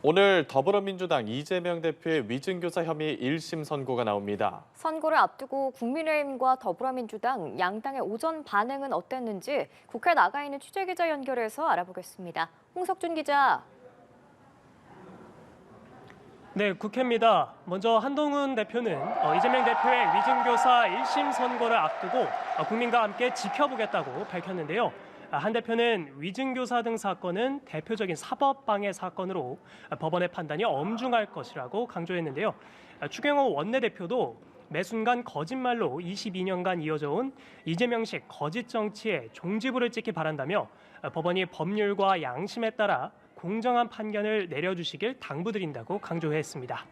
오늘 더불어민주당 이재명 대표의 위증교사 혐의 1심 선고가 나옵니다. 선고를 앞두고 국민의힘과 더불어민주당 양당의 오전 반응은 어땠는지 국회 나가 있는 취재기자 연결해서 알아보겠습니다. 홍석준 기자. 네, 국회입니다. 먼저 한동훈 대표는 이재명 대표의 위증교사 1심 선고를 앞두고 국민과 함께 지켜보겠다고 밝혔는데요. 한 대표는 위증교사 등 사건은 대표적인 사법방해 사건으로 법원의 판단이 엄중할 것이라고 강조했는데요. 추경호 원내대표도 매 순간 거짓말로 22년간 이어져 온 이재명식 거짓 정치의 종지부를 찍기 바란다며 법원이 법률과 양심에 따라 공정한 판결을 내려주시길 당부드린다고 강조했습니다.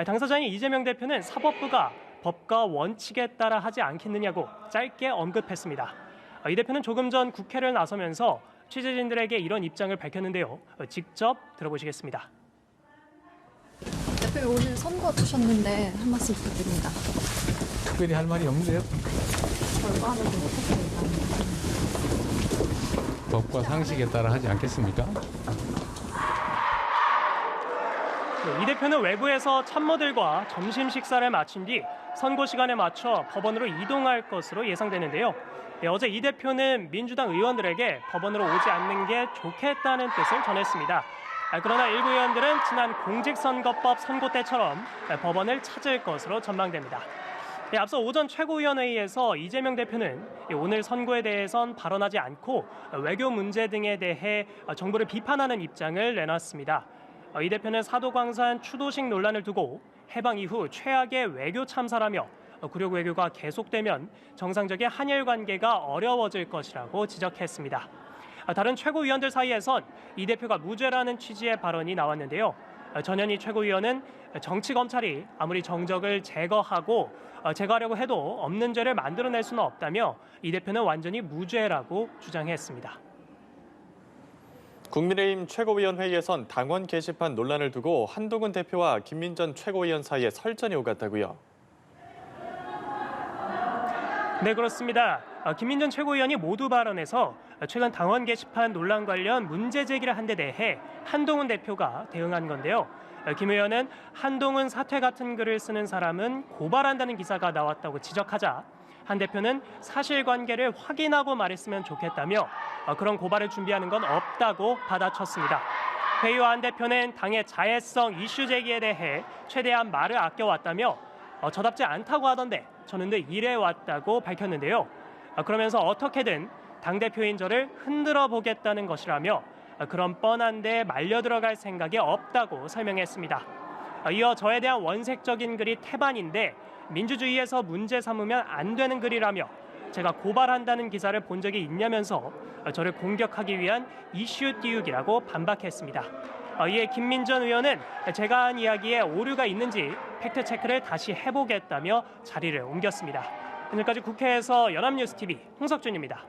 당사자인 이재명 대표는 사법부가 법과 원칙에 따라 하지 않겠느냐고 짧게 언급했습니다. 이 대표는 조금 전 국회를 나서면서 취재진들에게 이런 입장을 밝혔는데요. 직접 들어보시겠습니다. 대표 오늘 선거 두셨는데 한 말씀 부탁드립니다. 특별히 할 말이 없는데요. 결과는 좀 어떻게 예상합니까? 법과 상식에 따라 하지 않겠습니까? 이 대표는 외부에서 참모들과 점심 식사를 마친 뒤 선고 시간에 맞춰 법원으로 이동할 것으로 예상되는데요. 어제 이 대표는 민주당 의원들에게 법원으로 오지 않는 게 좋겠다는 뜻을 전했습니다. 그러나 일부 의원들은 지난 공직선거법 선고 때처럼 법원을 찾을 것으로 전망됩니다. 앞서 오전 최고위원회의에서 이재명 대표는 오늘 선고에 대해선 발언하지 않고 외교 문제 등에 대해 정부를 비판하는 입장을 내놨습니다. 이 대표는 사도광산 추도식 논란을 두고 해방 이후 최악의 외교 참사라며 굴욕 외교가 계속되면 정상적인 한일 관계가 어려워질 것이라고 지적했습니다. 다른 최고위원들 사이에선 이 대표가 무죄라는 취지의 발언이 나왔는데요. 전현희 최고위원은 정치검찰이 아무리 정적을 제거하려고 해도 없는 죄를 만들어낼 수는 없다며 이 대표는 완전히 무죄라고 주장했습니다. 국민의힘 최고위원회의에선 당원 게시판 논란을 두고 한동훈 대표와 김민전 최고위원 사이에 설전이 오갔다고요. 네, 그렇습니다. 김민전 최고위원이 모두 발언해서 최근 당원 게시판 논란 관련 문제 제기를 한 데 대해 한동훈 대표가 대응한 건데요. 김 의원은 한동훈 사퇴 같은 글을 쓰는 사람은 고발한다는 기사가 나왔다고 지적하자 한 대표는 사실관계를 확인하고 말했으면 좋겠다며 그런 고발을 준비하는 건 없다고 받아쳤습니다. 회의와 한 대표는 당의 자해성 이슈 제기에 대해 최대한 말을 아껴왔다며 저답지 않다고 하던데 저는 늘 이래왔다고 밝혔는데요. 그러면서 어떻게든 당대표인 저를 흔들어 보겠다는 것이라며 그런 뻔한데 말려 들어갈 생각이 없다고 설명했습니다. 이어 저에 대한 원색적인 글이 태반인데 민주주의에서 문제 삼으면 안 되는 글이라며 제가 고발한다는 기사를 본 적이 있냐면서 저를 공격하기 위한 이슈 띄우기라고 반박했습니다. 이에 김민전 의원은 제가 한 이야기에 오류가 있는지 팩트체크를 다시 해보겠다며 자리를 옮겼습니다. 오늘까지 국회에서 연합뉴스TV 홍석준입니다.